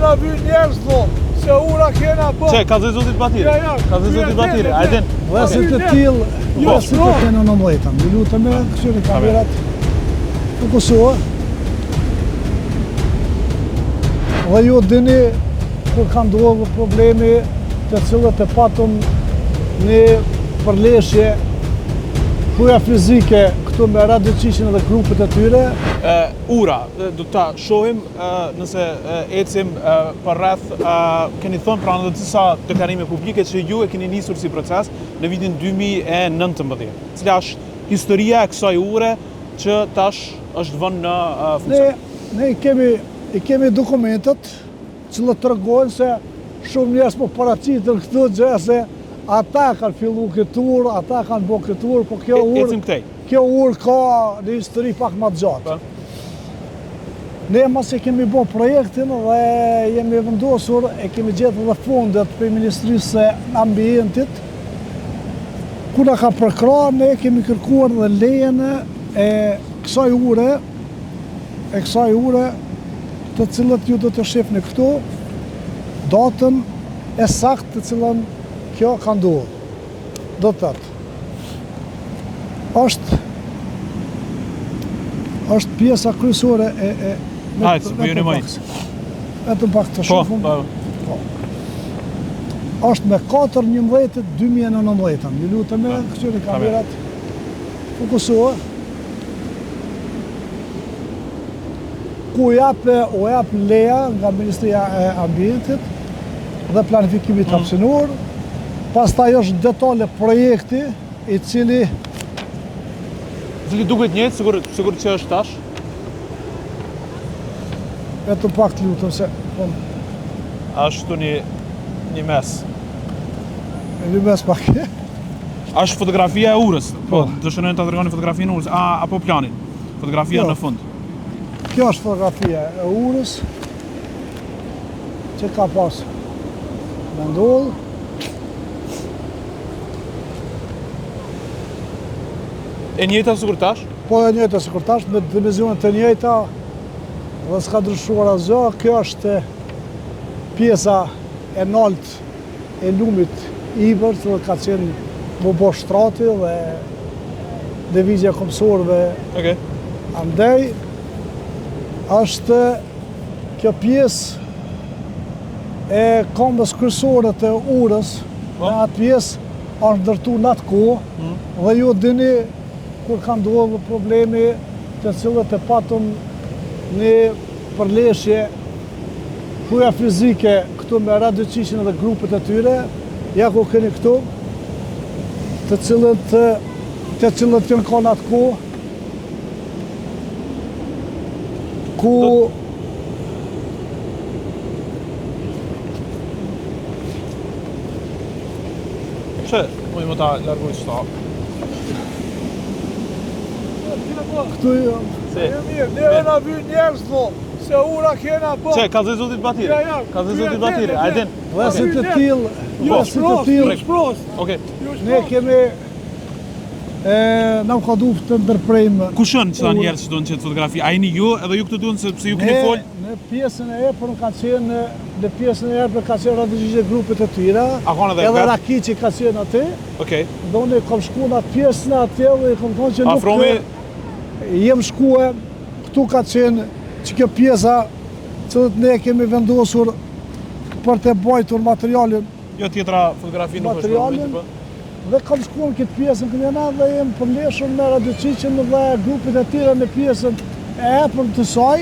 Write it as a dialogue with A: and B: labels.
A: na vynë njerëz do, se ura kena po.
B: Çe, ka zotit Batiri. Ka zotit Batiri. Hajde.
C: Vësi të tillë, vësi të kenë në 19. Ju lutem me këtyre kamerat. Në Kosovë. Dhe ju dini kur ka ndodhur problemi të cilët e patëm në përleshje huja fizike këtu me radioqishin dhe grupet e tyre.
B: Ura, do ta shohim nëse ecim për rreth, keni thënë pra në disa deklarime publike që ju e keni nisur si proces në vitin 2019. Cila është historia e kësaj ure që tash është vënë në funksion?
C: Ne i kemi dokumentet që tregojnë se shumë njerëz po paraqiten këtë gjë se ata kanë filluar këtë urë, ata kanë bërë këtë urë, po kjo urë ka një histori pak më të gjatë. Ne mas e kemi bërë projektin dhe jemi vendosur, e kemi gjetur dhe fondet për Ministrisë së Ambientit. Kur na ka përkrahur, ne kemi kërkuar dhe lejen e kësaj ure, të cilët ju do të shihni këtu, datën e saktë të cilën kjo ka ndodhur. Do të thotë, është pjesa kryesore e
B: Hajde, bëjuni më.
C: Vetëm pak të shohim. Po. Është me 4/11/2019. Ju lutem me këtyre kamerat. Fokusohu. Ku u jap leja nga Ministria e Ambientit dhe planifikimit hapësinor. Pastaj është detale projekti i cili
B: duket njëjtë, sigur që është tash.
C: Vetëm pak të lutem se
B: Ashtu një mes.
C: Një mes pak.
B: Është fotografia e urës. Po, dëshirojnë ta tregoni fotografinë e urës, apo planin? Fotografia në fund.
C: Kjo është fotografia e urës që ka pas me ndodhur.
B: E njëjta sikur tash?
C: Po e njëjta sikur tash, me dimensionet të njëjta dhe s'ka ndryshuar asgjë. Kjo është pjesa e naltë e lumit Ibër, që ka qenë më bo shtrati dhe lëvizja kombësorëve. Andaj është kjo pjesë e kombës kryesore të urës, dhe atë pjesë është ndërtuar në atë kohë dhe ju dini kur ka ndodhur problemi të cilët e patëm në përleshje huja fizike këtu me radioqishin dhe grupet e tyre, ja ku keni këtu, të cilët janë ka në atë kohë, ku
B: Që, më ta largoj shta.
C: Këtu
A: Neve na vynë njerëz do, se ura kena po.
B: Që, ka zotit Batiri. Ka zotit Batiri, hajde.
C: Vësi të tillë,
B: Okej.
C: ne kemi na ka duhet të ndërprejmë.
B: Kush janë këta njerëz që duan të fotografi? A jeni ju edhe ju këtu duan sepse ju keni fol?
C: Në pjesën e epër ka qenë, në pjesën e epër ka qenë radioqishe grupet e tyra. Edhe Rakiçi ka qenë aty.
B: Okej.
C: Do ne kam shkuar në atë pjesën atje dhe kam thonë që
B: nuk
C: jem shkuar, këtu ka qenë që kjo pjesa që ne kemi vendosur për të bajtur materialin.
B: Jo tjetra fotografi nuk është
C: materialin. Dhe kam shkuar në këtë pjesën këndena dhe jem përleshur me radioqishin dhe grupet e tjera në pjesën e epër të saj.